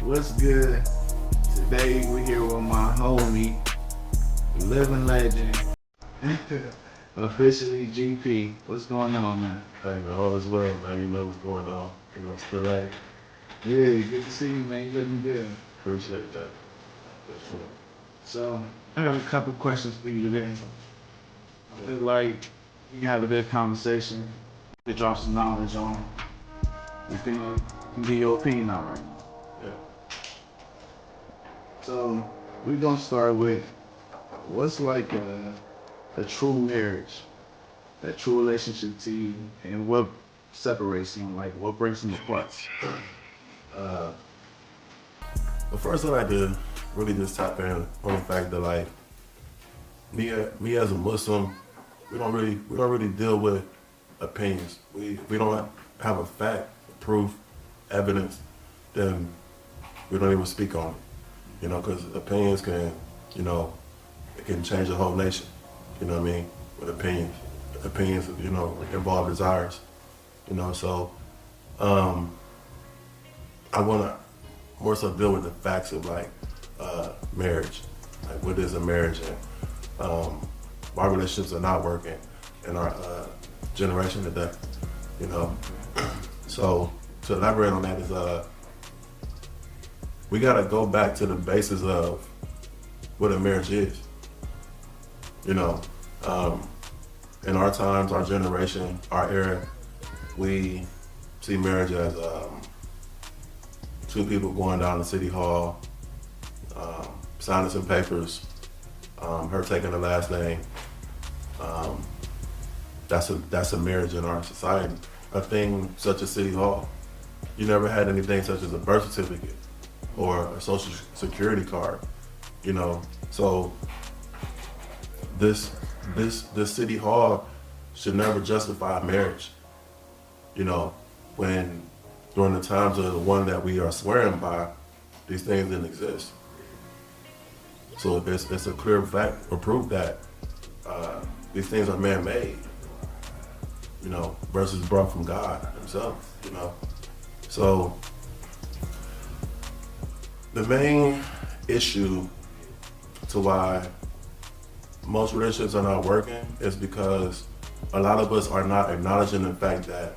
What's good? Today we're here with my homie, living legend, officially GP. What's going on, man? Hey man, all is well, man. You know what's going on. You know, still like, Yeah, good to see you, man. You looking good. appreciate that. For sure. So, I got a couple questions for you today. I feel like we can have a good conversation. To drop some knowledge on. You can give your opinion on, right? Yeah. So, we're gonna start with what's like a true marriage, that true relationship to you, and what separates them, like what brings them apart. But first, I like to really just tap in on the fact that like me as a Muslim, we don't really deal with opinions. We don't have a fact, proof, evidence, then we don't even speak on it. You know, because opinions can, you know, it can change the whole nation. You know what I mean? With opinions, you know, involve desires. You know, so I want to more so deal with the facts of like marriage. Like what is a marriage and why relationships are not working in our generation today. You know, so to elaborate on that is we got to go back to the basis of what a marriage is. You know, in our times, our generation, our era, we see marriage as two people going down to City Hall, signing some papers, her taking the last name. That's a marriage in our society. A thing such as City Hall. You never had anything such as a birth certificate or a social security card, you know. So this City Hall should never justify marriage, you know, when during the times of the one that we are swearing by, these things didn't exist. So it's a clear fact or proof that these things are man-made, you know, versus brought from God himself, you know. So the main issue to why most relationships are not working is because a lot of us are not acknowledging the fact that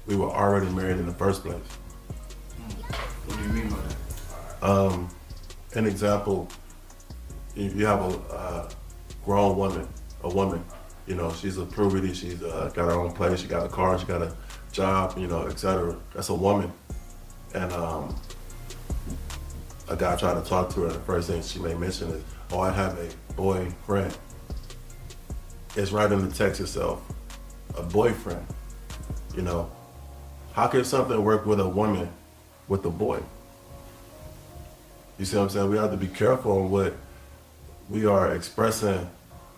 we were already married in the first place. What do you mean by that? An example, you have a grown woman, you know, she's a puberty, she's got her own place, she got a car, she got a job, you know, etc. That's a woman. And a guy tried to talk to her, and the first thing she may mention is, oh, I have a boyfriend. It's right in the text itself, a boyfriend, you know. How can something work with a woman with a boy? You see what I'm saying? We have to be careful on what we are expressing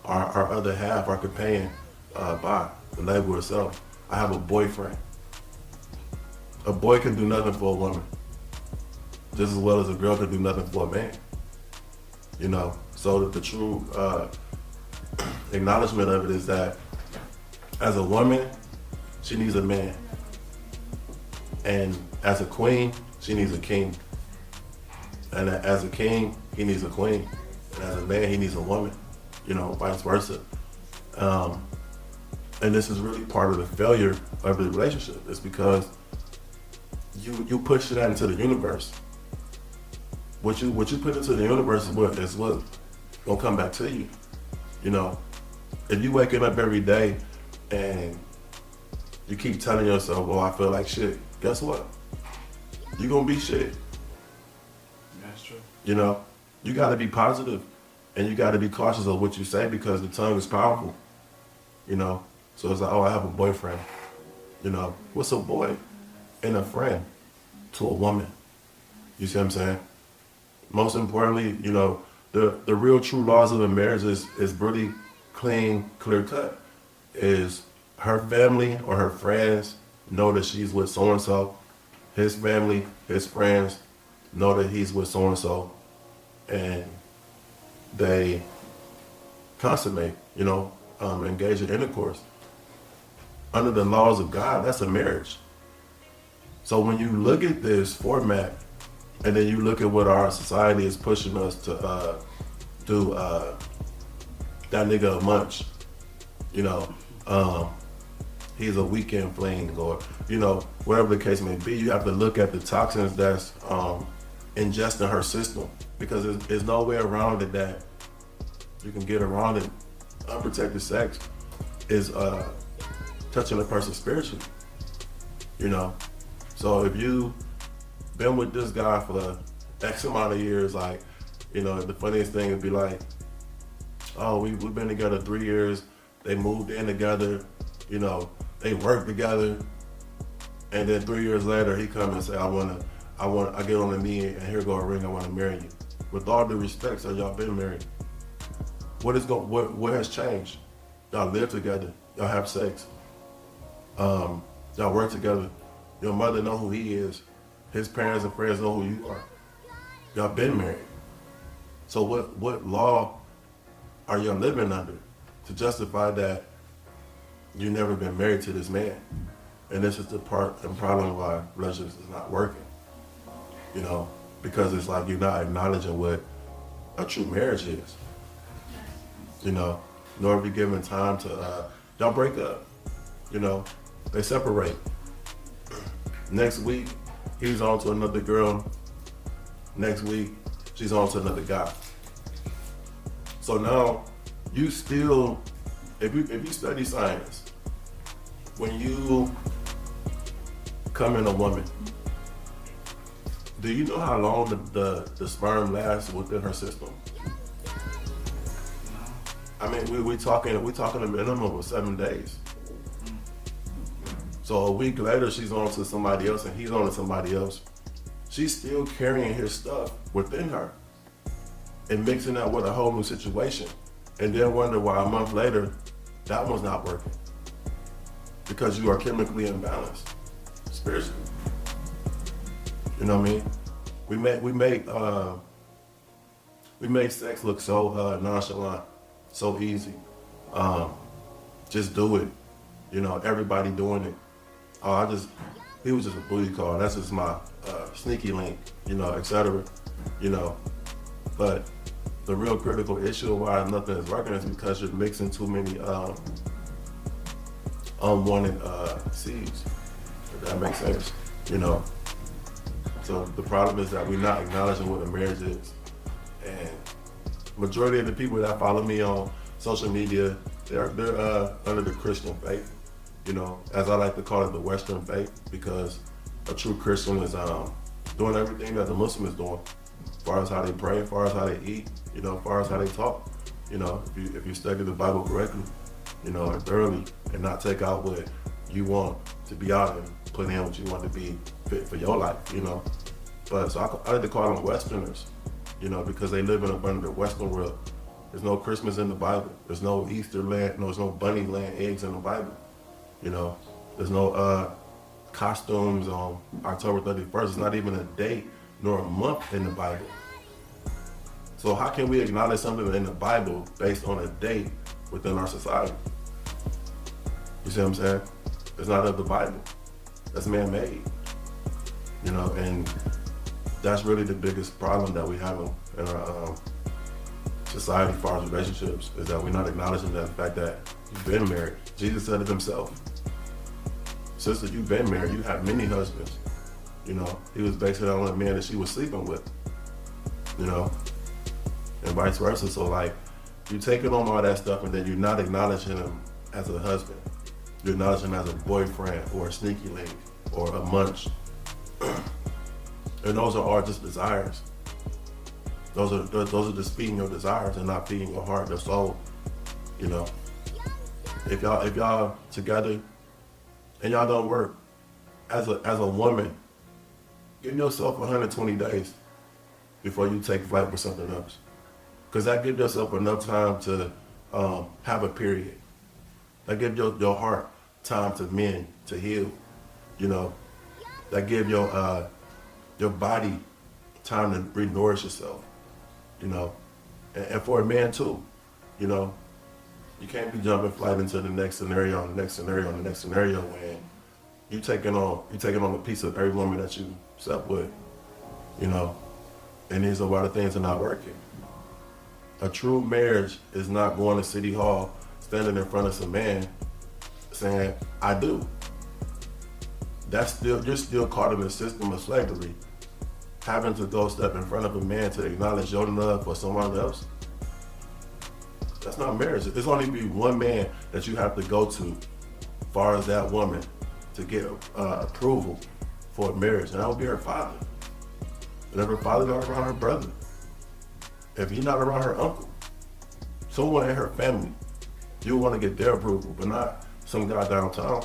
our other half, our companion, by the label itself. I have a boyfriend. A boy can do nothing for a woman, just as well as a girl can do nothing for a man. You know, so the true acknowledgement of it is that as a woman, she needs a man. And as a queen, she needs a king. And as a king, he needs a queen. And as a man, he needs a woman, you know, vice versa. And this is really part of the failure of the relationship. It's because you push that into the universe. What you put into the universe is what gonna come back to you. You know, if you waking up every day and you keep telling yourself, "Oh, I feel like shit," guess what? You're gonna be shit. That's true. You know, you gotta be positive and you gotta be cautious of what you say because the tongue is powerful. You know, so it's like, oh, I have a boyfriend. You know, what's a boy and a friend to a woman? You see what I'm saying? Most importantly, you know, the real true laws of a marriage is really clean, clear cut. Is her family or her friends know that she's with so-and-so. His family, his friends know that he's with so-and-so. And they consummate, you know, engage in intercourse. Under the laws of God, that's a marriage. So when you look at this format, And then you look at what our society is pushing us to do. That nigga a munch, you know. He's a weekend fling, or whatever the case may be. You have to look at the toxins that's ingesting her system, because there's no way around it that you can get around it. Unprotected sex is touching a person spiritually, So if you been with this guy for X amount of years, like, the funniest thing would be like, oh, we've been together 3 years. They moved in together, they worked together, and then 3 years later he come and say, I get on a knee and here go a ring, I want to marry you. With all due respect, so y'all been married. What has changed? Y'all live together, y'all have sex, y'all work together. Your mother know who he is, his parents and friends know who you are. Y'all been married. So what law are you living under to justify that you never been married to this man? And this is the part and problem why relationships is not working. Because it's like you're not acknowledging what a true marriage is. Nor be given time to y'all break up. They separate. Next week, he's on to another girl. Next week, she's on to another guy. So now, you still, if you study science, when you come in a woman, do you know how long the sperm lasts within her system? I mean, we talking a minimum of 7 days. So a week later, she's on to somebody else and he's on to somebody else. She's still carrying his stuff within her and mixing that with a whole new situation. And then wonder why a month later, that one's not working. Because you are chemically imbalanced, spiritually. You know what I mean? We make sex look so nonchalant, so easy. Just do it. Everybody doing it. He was just a booty call. That's just my sneaky link, etc. But the real critical issue of why nothing is working is because you're mixing too many unwanted seeds, if that makes sense, So the problem is that we're not acknowledging what a marriage is. And majority of the people that follow me on social media, they're under the Christian faith, as I like to call it, the Western faith, because a true Christian is doing everything that the Muslim is doing, as far as how they pray, as far as how they eat, as far as how they talk. If you study the Bible correctly, and thoroughly, and not take out what you want to be out and put in what you want to be fit for your life, But so I like to call them Westerners, because they live in a under the Western world. There's no Christmas in the Bible. There's no Easter land. There's no bunny laying eggs in the Bible. There's no costumes on October 31st. It's not even a date nor a month in the Bible. So how can we acknowledge something in the Bible based on a date within our society? You see what I'm saying? It's not of the Bible. That's man-made. And that's really the biggest problem that we have in our society as far as relationships, is that we're not acknowledging the fact that you've been married. Jesus said it himself. Sister, you've been married. You have many husbands. He was basing it on the man that she was sleeping with. And vice versa. So like, you take it on all that stuff and then you're not acknowledging him as a husband. You're acknowledging him as a boyfriend or a sneaky link or a munch. And those are all just desires. Those are just feeding your desires and not feeding your heart, your soul. If y'all together and y'all don't work, as a woman, give yourself 120 days before you take flight with something else. Because that gives yourself enough time to have a period. That gives your heart time to mend, to heal. That gives your body time to re-nourish yourself. And for a man too. You can't be jumping flight into the next scenario, and the next scenario, and the next scenario when you taking on a piece of every woman that you slept with. And these are why the things are not working. A true marriage is not going to City Hall, standing in front of some man saying, I do. You're still caught in the system of slavery. Having to go step in front of a man to acknowledge your love for someone else, that's not marriage. There's only be one man that you have to go to, as far as that woman, to get approval for a marriage, and that would be her father. And if her father's not around her brother, if he's not around her uncle, someone in her family, you want to get their approval, but not some guy downtown.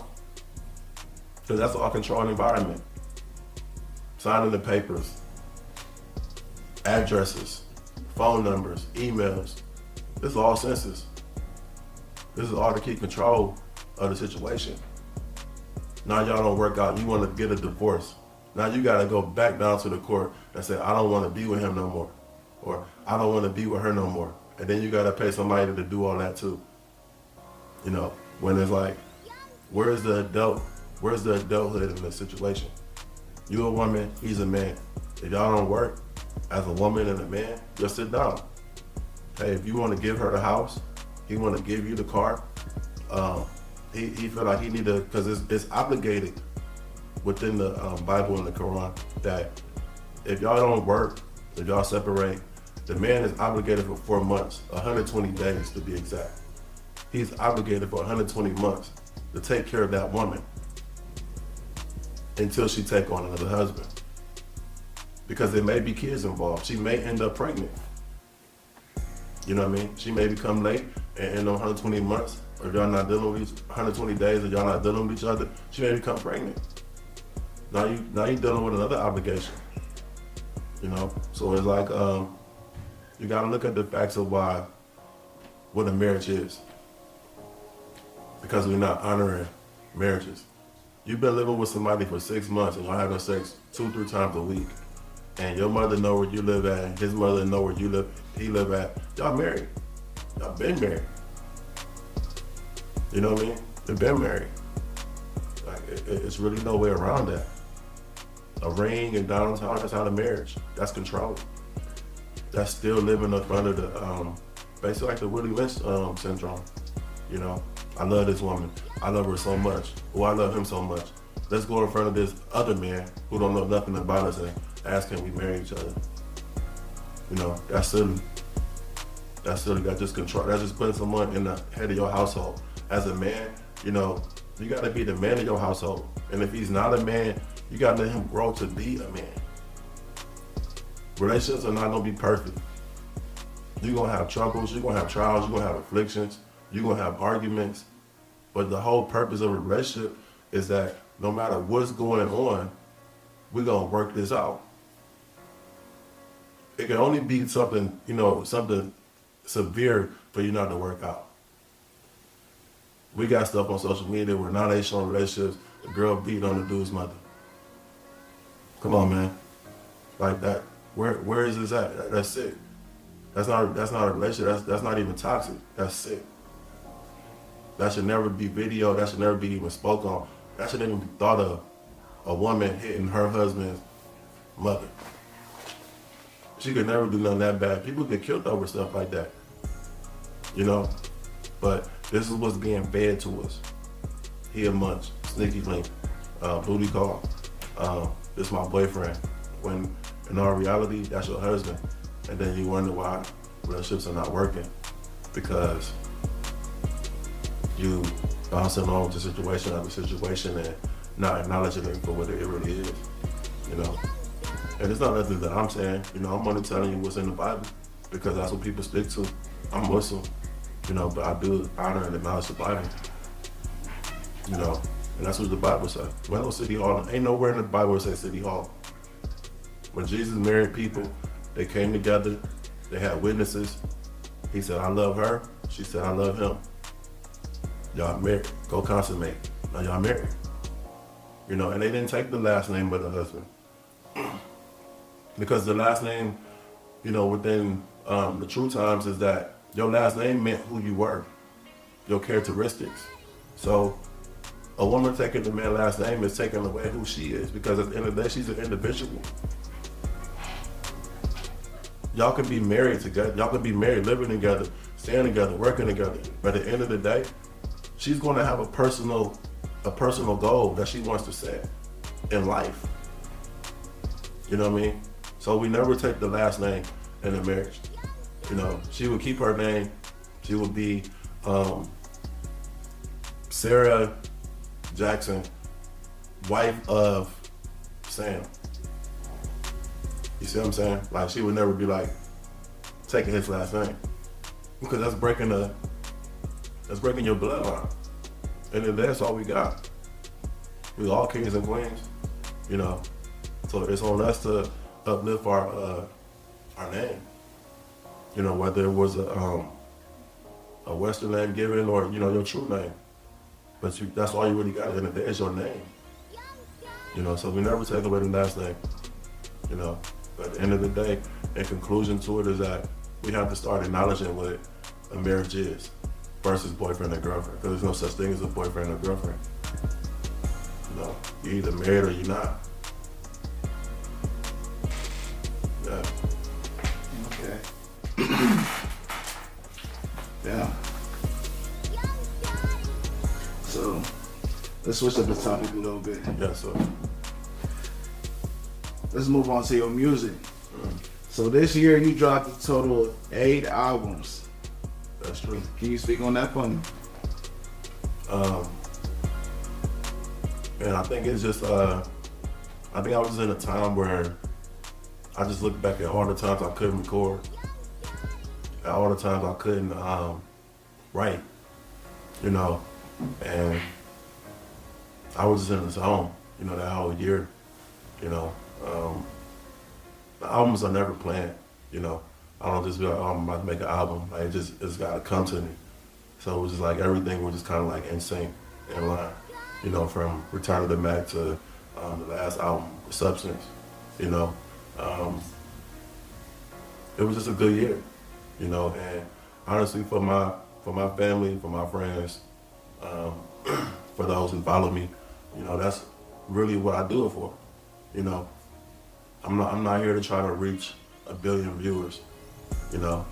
Because that's all controlling environment. Signing the papers, addresses, phone numbers, emails. This is all census. This is all to keep control of the situation. Now y'all don't work out, you want to get a divorce. Now you gotta go back down to the court and say, I don't want to be with him no more. Or I don't want to be with her no more. And then you gotta pay somebody to do all that too. You know, when it's like, where's the adulthood in this situation? You a woman, he's a man. If y'all don't work as a woman and a man, just sit down. Hey, if you want to give her the house, he want to give you the car, he feel like he need to, because it's obligated within the Bible and the Quran that if y'all don't work, if y'all separate, the man is obligated for 4 months, 120 days to be exact. He's obligated for 120 months to take care of that woman until she take on another husband. Because there may be kids involved. She may end up pregnant. You know what I mean? She may become late and end on 120 months, or if y'all not dealing with 120 days, or y'all not dealing with each other, she may become pregnant. Now you dealing with another obligation. You know? So it's like, you gotta look at the facts of what a marriage is. Because we're not honoring marriages. You've been living with somebody for 6 months and y'all having sex 2-3 times a week. And your mother know where you live at, his mother know where he live at. Y'all married. Y'all been married. You know what I mean? They've been married. Like, it's really no way around that. A ring in downtown, that's not a marriage. That's control. That's still living up under the, basically like the Willie Lynch syndrome. You know, I love this woman. I love her so much. Oh, I love him so much. Let's go in front of this other man who don't know nothing about us and ask him we marry each other. You know, that's silly. That's silly. That's just control. That's just putting someone in the head of your household. As a man, you know, you gotta be the man of your household. And if he's not a man, you gotta let him grow to be a man. Relationships are not gonna be perfect. You're gonna have troubles, you're gonna have trials, you're gonna have afflictions, you're gonna have arguments. But the whole purpose of a relationship is that no matter what's going on, we're gonna work this out. It can only be something, you know, something severe for you not to work out. We got stuff on social media where now they showing relationships, the girl beating on the dude's mother. Come on, man. Like that. Where is this at? That's sick. That's not a relationship. That's not even toxic. That's sick. That should never be video. That should never be even spoken on. That shouldn't even be thought of. A woman hitting her husband's mother. She could never do nothing that bad. People get killed over stuff like that. You know? But this is what's being fed to us. He a munch, sneaky link, booty call. This is my boyfriend. When in all reality, that's your husband. And then you wonder why relationships are not working. Because you bouncing on to situation after situation and not acknowledging it for what it really is, you know. And it's not nothing that I'm saying, you know, I'm only telling you what's in the Bible because that's what people stick to. I'm Muslim, you know, but I do honor and acknowledge the Bible, you know, and that's what the Bible says. Well, no City Hall, ain't nowhere in the Bible that says City Hall. When Jesus married people, they came together, they had witnesses. He said, I love her. She said, I love him. Y'all married, go consummate. Now y'all married. You know, and they didn't take the last name of the husband. Because the last name, you know, within the true times is that your last name meant who you were, your characteristics. So a woman taking the man's last name is taking away who she is because at the end of the day, she's an individual. y'all can be married together. Y'all can be married, living together, staying together, working together. But at the end of the day, she's going to have a personal goal that she wants to set in life. You know what I mean? So we never take the last name in the marriage. You know, she would keep her name. She would be Sarah Jackson, wife of Sam. You see what I'm saying? Like, she would never be like taking his last name, because that's breaking your bloodline. And then that's all we got. We all kings and queens, you know. So it's on us to uplift our name. You know, whether it was a Western name given or, you know, your true name. But that's all you really got at the end of the day is your name. You know, so we never take away the last name. You know, but at the end of the day, in conclusion to it is that we have to start acknowledging what a marriage is versus boyfriend and girlfriend. Because there's no such thing as a boyfriend or girlfriend. You know, you're either married or you're not. Yeah. Okay. Yeah. So let's switch up the topic a little bit. Yes, sir. Let's move on to your music. So this year you dropped a total of 8 albums. That's true. Can you speak on that for me? And I think it's just, I think I was in a time where I just looked back at all the times I couldn't record, at all the times I couldn't write, you know, and I was just in the zone, you know, that whole year, you know. The albums are never planned, you know. I don't just be like, oh, I'm about to make an album. Like, it's gotta come to me. So it was just like everything was just kind of like in sync, in line, you know, from Return of the Mac to the last album, Substance, you know. It was just a good year, you know, and honestly, for my family, for my friends, for those who follow me, you know, that's really what I do it for, you know. I'm not here to try to reach 1 billion viewers, you know.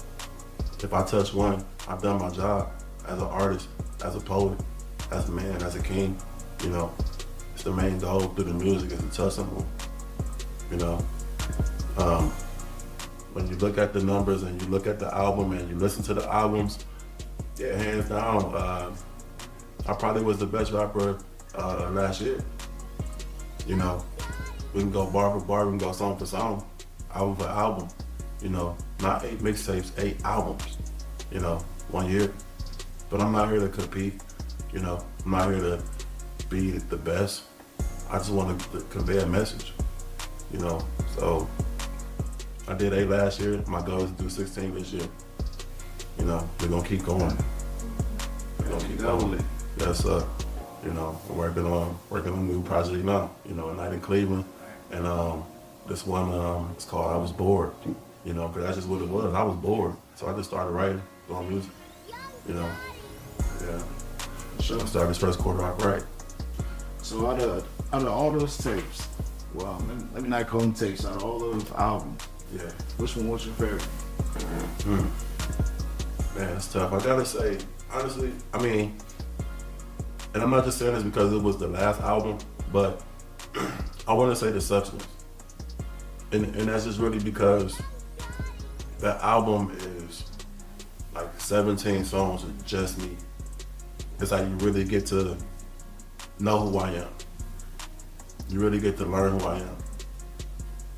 If I touch one, I've done my job as an artist, as a poet, as a man, as a king, you know. It's the main goal through the music is to touch someone, you know. When you look at the numbers and you look at the album and you listen to the albums, yeah, hands down, I probably was the best rapper last year. You know, we can go bar for bar, we can go song for song, album for album. You know, not 8 mixtapes, 8 albums. You know, 1 year. But I'm not here to compete. You know, I'm not here to be the best. I just want to convey a message. You know, so I did 8 last year. My goal is to do 16 this year. You know, we're gonna keep going. We're gonna keep going. Yes, sir. You know, we're working on a new project now. You know, a night in Cleveland, and this one it's called "I Was Bored." You know, because that's just what it was. I was bored, so I just started writing, doing music. You know, yeah. Sure. I started this first quarter off right. So out of all those tapes, well, let me not call them tapes. Out of all those albums, Yeah. which one was your favorite? Man, it's tough. I gotta say, honestly, I mean, and I'm not just saying this because it was the last album, but I want to say The Substance. And that's just really because that album is like 17 songs of just me. It's like you really get to know who I am. You really get to learn who I am.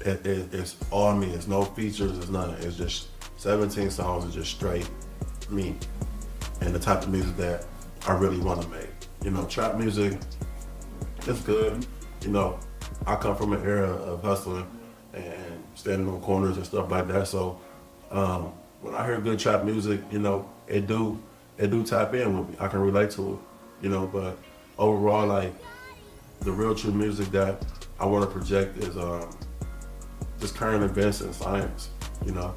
It's all me. It's no features. It's nothing. It's just 17 songs of just straight me and the type of music that I really want to make. You know, trap music, it's good. You know, I come from an era of hustling and standing on corners and stuff like that. So when I hear good trap music, you know, it do tap in with me. I can relate to it, you know. But overall, like the real true music that I want to project is just current events and science. You know,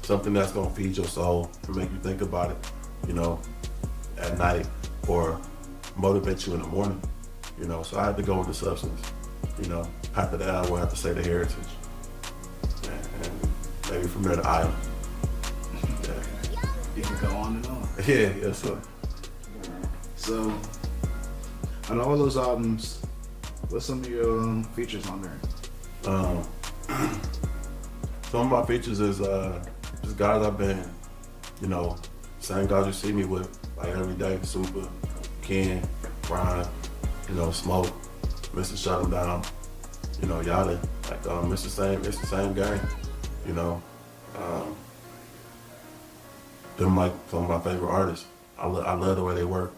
something that's gonna feed your soul and make you think about it. You know, at night or motivate you in the morning. You know, so I had to go with The Substance. You know, after that, I would have to say The Heritage. And maybe from there to Iowa. Yeah. You can go on and on. Yeah, yes, sir. So, on all those albums, what's some of your features on there? Um, some of my features is just guys I've been, you know, same guys you see me with, like every day. Super, Ken, Brian, you know, Smoke, Mr. Shut 'em Down, you know, Yada. Like it's the same game, you know. Them like some of my favorite artists. I love the way they work.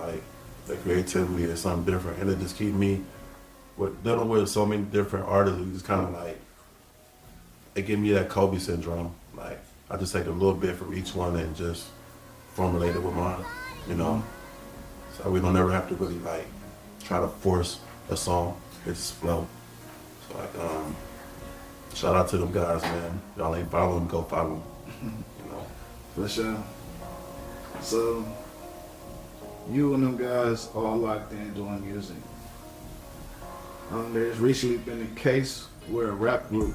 Like their creativity is something different, and it just keep me dealing with so many different artists. It just kind of like it give me that Kobe syndrome. Like I just take a little bit from each one and just formulate it with mine, you know. So we don't ever have to really like try to force a song. It just flow. So like shout out to them guys, man. Y'all ain't follow them, go follow them. You know. For sure. So, you and them guys all locked in doing music. There's recently been a case where a rap group,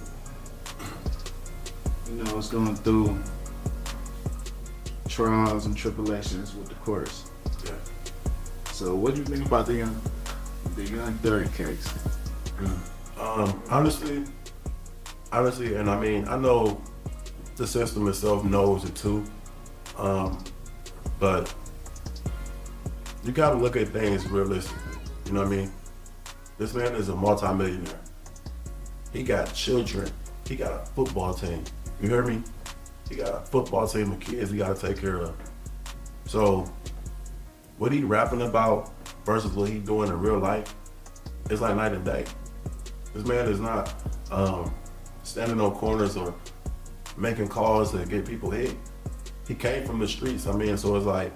you know, is going through trials and tribulations with the courts. Yeah. So, what do you think about the Young Third case? Honestly, and I mean, I know the system itself knows it too, but you gotta look at things realistically. You know what I mean? This man is a multimillionaire. He got children. He got a football team. You hear me? He got a football team of kids he gotta take care of. So, what he rapping about versus what he doing in real life, it's like night and day. This man is not standing on corners or making calls to get people hit. He came from the streets. I mean, so it's like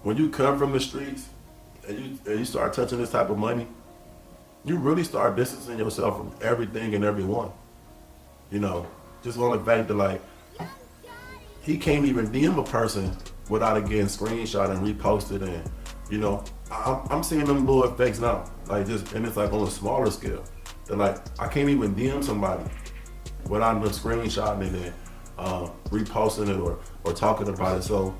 when you come from the streets and you start touching this type of money, you really start distancing yourself from everything and everyone. You know, just on the fact that like he can't even DM a person without it getting screenshot and reposted, and you know, I'm seeing them little effects now, like just, and it's like on a smaller scale. That like I can't even DM somebody without them screenshotting it and reposting it or talking about it. So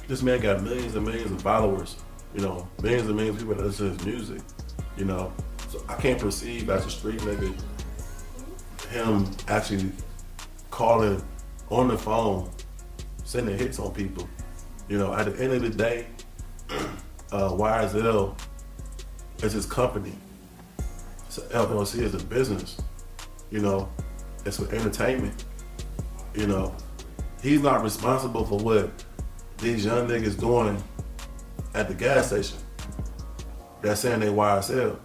this man got millions and millions of followers, you know, millions and millions of people that listen to his music, you know. So I can't perceive as a street nigga him actually calling on the phone, sending hits on people. You know, at the end of the day, YSL is his company. So LLC is a business, you know, it's for entertainment. You know, he's not responsible for what these young niggas doing at the gas station. They're saying they YSL.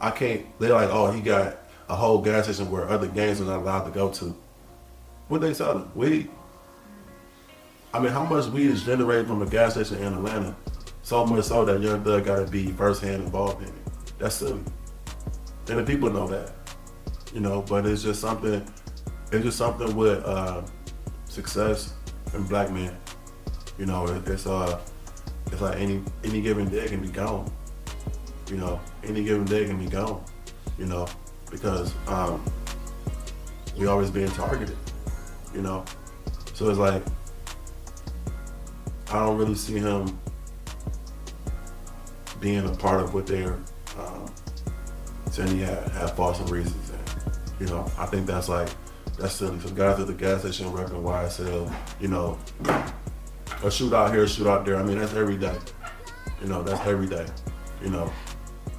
They're like, oh, he got a whole gas station where other gangs are not allowed to go to. What they selling? Weed? I mean, how much weed is generated from a gas station in Atlanta? So much so that Young Thug gotta be firsthand involved in it. That's silly. And the people know that. You know, but it's just something with success and black men. You know, it's like any given day can be gone. You know, any given day can be gone. You know, because we always being targeted. You know, so it's like I don't really see him being a part of what they're saying he had false reasons. And, you know, I think that's silly. Some guys at the gas station repping YSL, you know, a shootout here, a shootout there. I mean, that's every day. You know, that's every day. You know,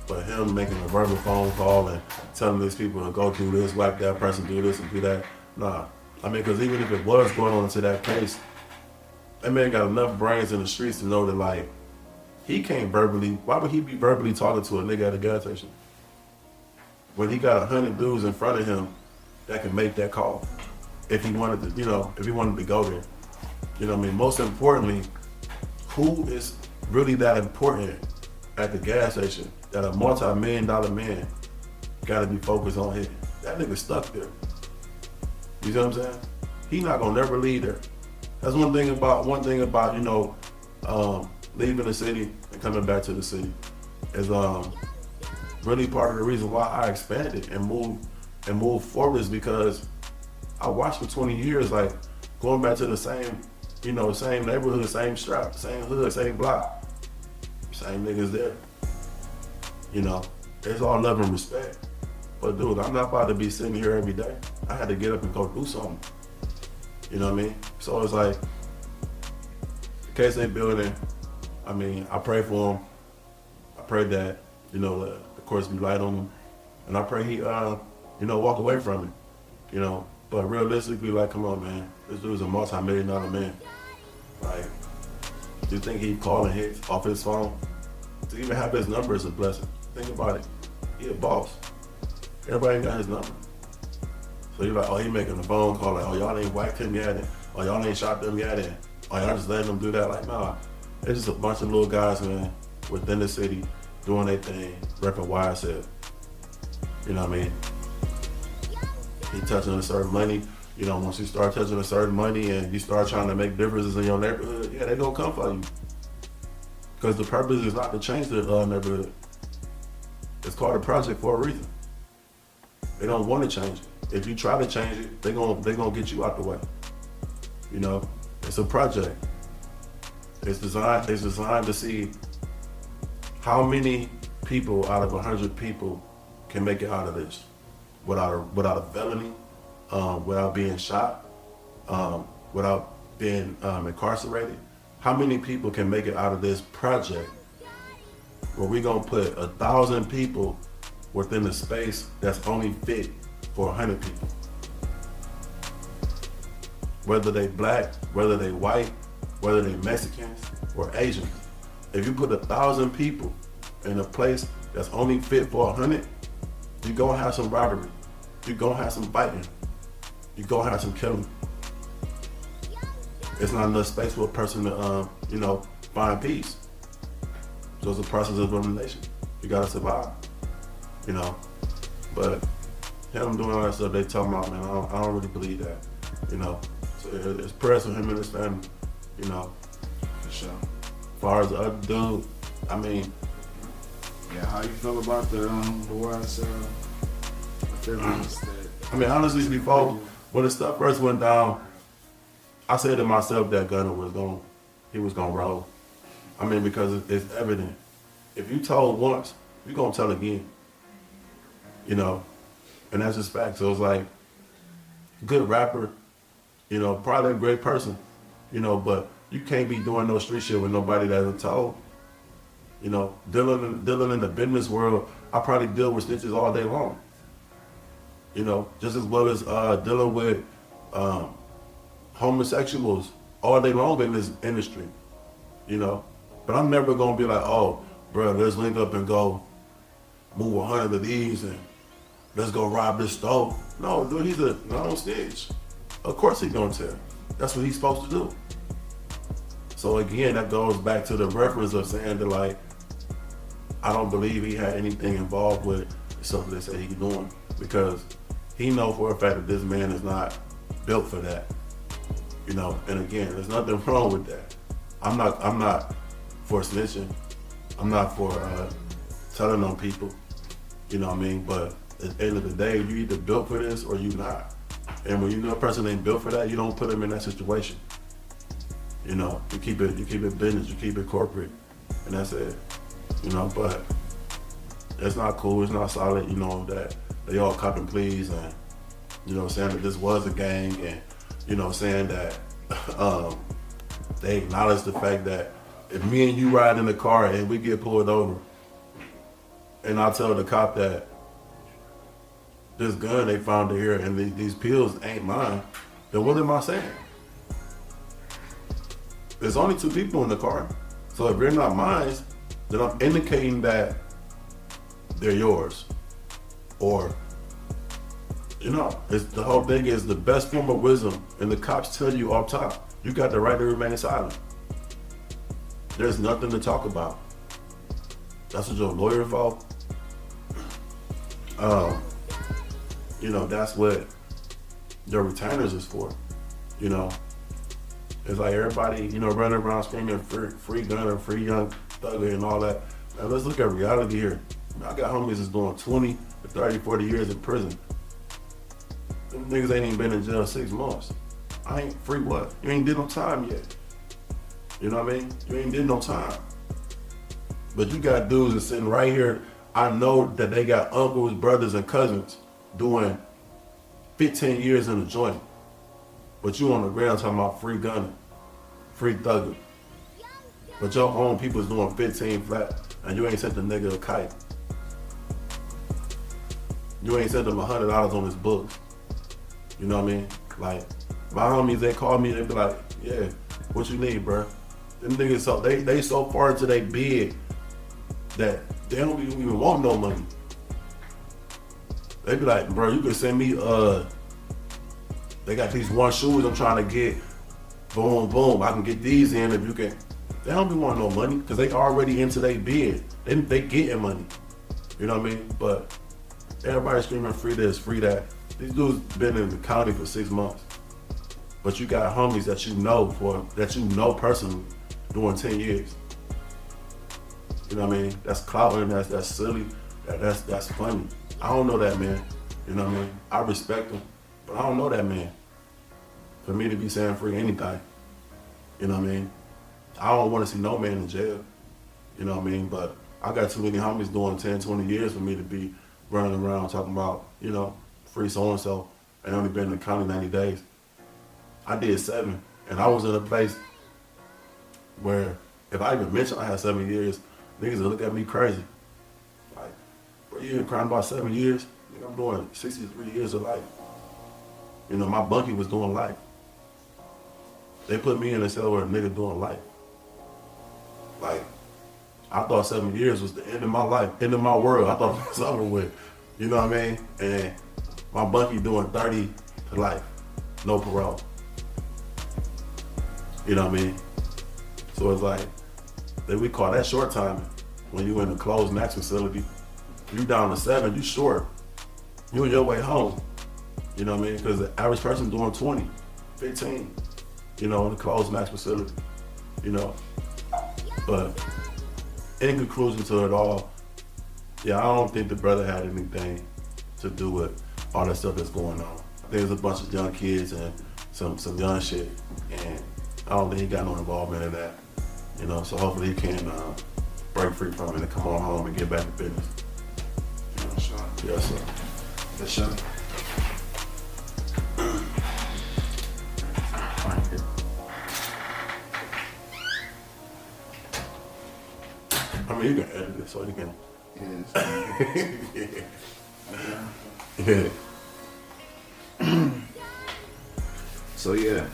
but him making a verbal phone call and telling these people to go do this, whack that person, do this and do that, nah. I mean, because even if it was going on into that case, that man got enough brains in the streets to know that, like, he can't why would he be verbally talking to a nigga at a gas station? When he got 100 dudes in front of him that can make that call. If he wanted to, you know, if he wanted to go there. You know what I mean? Most importantly, who is really that important at the gas station that a multi-million-dollar man gotta be focused on hitting? That nigga stuck there. You see what I'm saying? He not gonna never leave there. That's one thing about, you know, leaving the city and coming back to the city is really part of the reason why I expanded and moved and move forward is because I watched for 20 years, like going back to the same, same neighborhood, same strap, same hood, same block, same niggas there. It's all love and respect. But dude, I'm not about to be sitting here every day. I had to get up and go do something. You know what I mean? So it's like, the case they building, I pray for him. I pray that, the courts be light on him. And I pray he, walk away from it. But realistically, like, come on, man. This dude's a multi-million-dollar man. Like, do you think he'd call and hit off his phone? To even have his number is a blessing. Think about it. He a boss. Everybody ain't got his number. So you're like, oh, he making a phone call, like, oh, y'all ain't whacked him yet, and oh, y'all ain't shot them yet, and oh, y'all just letting them do that. Like, nah, it's just a bunch of little guys, man, within the city doing their thing, repping YSL. You know what I mean? He touching a certain money. Once you start touching a certain money and you start trying to make differences in your neighborhood, yeah, they gonna come for you. Because the purpose is not to change the neighborhood. It's called a project for a reason. They don't want to change it. If you try to change it, they gonna get you out the way. It's a project. It's designed to see how many people out of 100 people can make it out of this without a felony, without being shot, without being incarcerated. How many people can make it out of this project where we gonna put 1,000 people within a space that's only fit for 100 people? Whether they black, whether they white, whether they Mexicans or Asians. If you put 1,000 people in a place that's only fit for 100, you're gonna have some robbery. You're gonna have some fighting. You're gonna have some killing. It's not enough space for a person to, find peace. So it's a process of elimination. You gotta survive, But him doing all that stuff they talking about, man, I don't really believe that, So it's prayers for him and his family, For sure. As far as the other dude, Yeah, how you feel about the YSL? Honestly, before, when the stuff first went down, I said to myself that Gunner he was gonna roll. Because it's evident. If you told once, you're gonna tell again. And that's just fact. So it's like, good rapper, probably a great person, but you can't be doing no street shit with nobody that hasn't told. Dealing in the business world, I probably deal with snitches all day long. Just as well as dealing with homosexuals all day long in this industry, But I'm never gonna be like, oh, bro, let's link up and go move 100 of these and let's go rob this store. No, dude, he's a snitch. Of course he's gonna tell. That's what he's supposed to do. So again, that goes back to the reference of saying that, like, I don't believe he had anything involved with something they say he's doing, because he know for a fact that this man is not built for that. And again, there's nothing wrong with that. I'm not for snitching. I'm not for telling on people. But at the end of the day, you either built for this or you not. And when you know a person ain't built for that, you don't put them in that situation. You keep it business, you keep it corporate, and that's it. But it's not cool, it's not solid, that they all cop and please and, saying that this was a gang and, saying that they acknowledge the fact that if me and you ride in the car and we get pulled over and I tell the cop that this gun they found here and these pills ain't mine, then what am I saying? There's only 2 people in the car. So if they're not mine, then I'm indicating that they're yours. Or, it's, the whole thing is the best form of wisdom, and the cops tell you off top, you got the right to remain silent. There's nothing to talk about. That's what your lawyer for. That's what your retainers is for. It's like everybody, running around screaming free gunner, free young thugger and all that. Man, let's look at reality here. I got homies that's doing 20 to 30, 40 years in prison. Them niggas ain't even been in jail 6 months. I ain't free what? You ain't did no time yet. You know what I mean? You ain't did no time. But you got dudes that's sitting right here. I know that they got uncles, brothers, and cousins doing 15 years in the joint. But you on the ground talking about free gunning, free thugging. But your own people's doing 15 flat, and you ain't sent the nigga a kite. You ain't sent them $100 on his books. You know what I mean? Like, my homies, they call me, they be like, yeah, what you need, bro? Them niggas, so they so far into their bed that they don't even want no money. They be like, bro, you can send me, they got these one shoes I'm trying to get, boom, boom, I can get these in if you can. They don't be want no money, because they already into their bed. They getting money, you know what I mean? But everybody screaming free this, free that. These dudes been in the county for 6 months. But you got homies that you know personally doing 10 years. You know what I mean? That's clout, that's silly, that's funny. I don't know that man. You know what I mean? I respect him, but I don't know that man. For me to be saying free anything. You know what I mean? I don't want to see no man in jail. You know what I mean? But I got too many homies doing 10, 20 years for me to be running around talking about, you know, free so-and-so, and only been in the county 90 days. I did 7, and I was in a place where if I even mentioned I had 7 years, niggas would look at me crazy. Like, bro, you ain't crying about 7 years? Nigga, I'm doing 63 years of life. You know, my bunkie was doing life. They put me in a cell where a nigga doing life. Like, I thought 7 years was the end of my life, end of my world. I thought it was over with. You know what I mean? And my bunkie doing 30 to life, no parole. You know what I mean? So it's like, we call that short timing. When you in a closed max facility, you down to 7, you short. You on your way home. You know what I mean? Because the average person doing 20, 15, you know, in a closed max facility, you know. But in conclusion to it all, yeah, I don't think the brother had anything to do with all that stuff that's going on. There's a bunch of young kids and some young shit, and I don't think he got no involvement in that. You know, so hopefully he can break free from it and come on home and get back to business. You know, sure. Yes, sir. Yes, sir. I mean, you can edit it so you can. Yes. Yeah. Yeah. So yeah.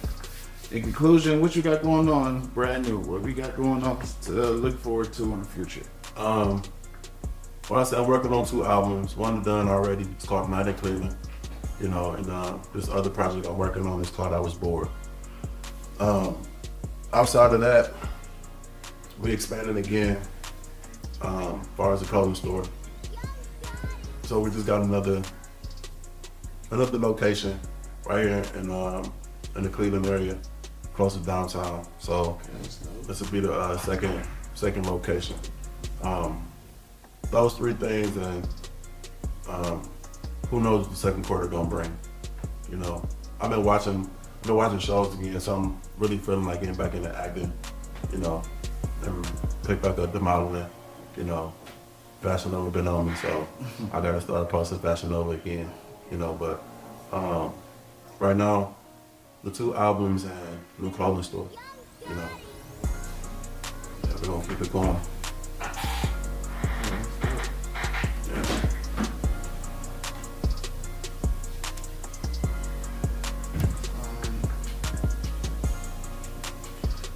In conclusion, what you got going on brand new? What we got going on to look forward to in the future? Well, I said I'm working on 2 albums. One done already. It's called Night in Cleveland. You know, and this other project I'm working on is called I Was Bored. Outside of that, we expanding again. As far as the clothing store. So we just got another location right here in the Cleveland area, close to downtown. So this will be the second location. Those 3 things, and who knows what the second quarter gonna bring. You know, I've been watching shows again, so I'm really feeling like getting back into acting. You know, and pick back up the modeling. You know, Fashion Nova been on me, so I gotta start posting Fashion Nova again. You know, but right now, the 2 albums and new clothing store. You know, yeah, we're gonna keep it going. Yeah.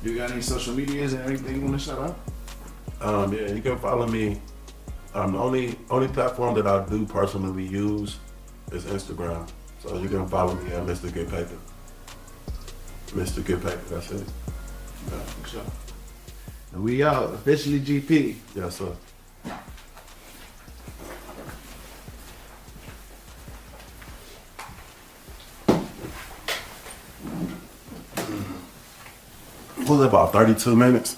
You got any social medias and anything you want to shout out? Yeah, you can follow me. The only platform that I do personally use is Instagram. So you can follow me at Mr. Good Paper. Mr. Good Paper, that's it. Yeah, for sure. And we out, officially GP. Yes, sir. Was it about 32 minutes?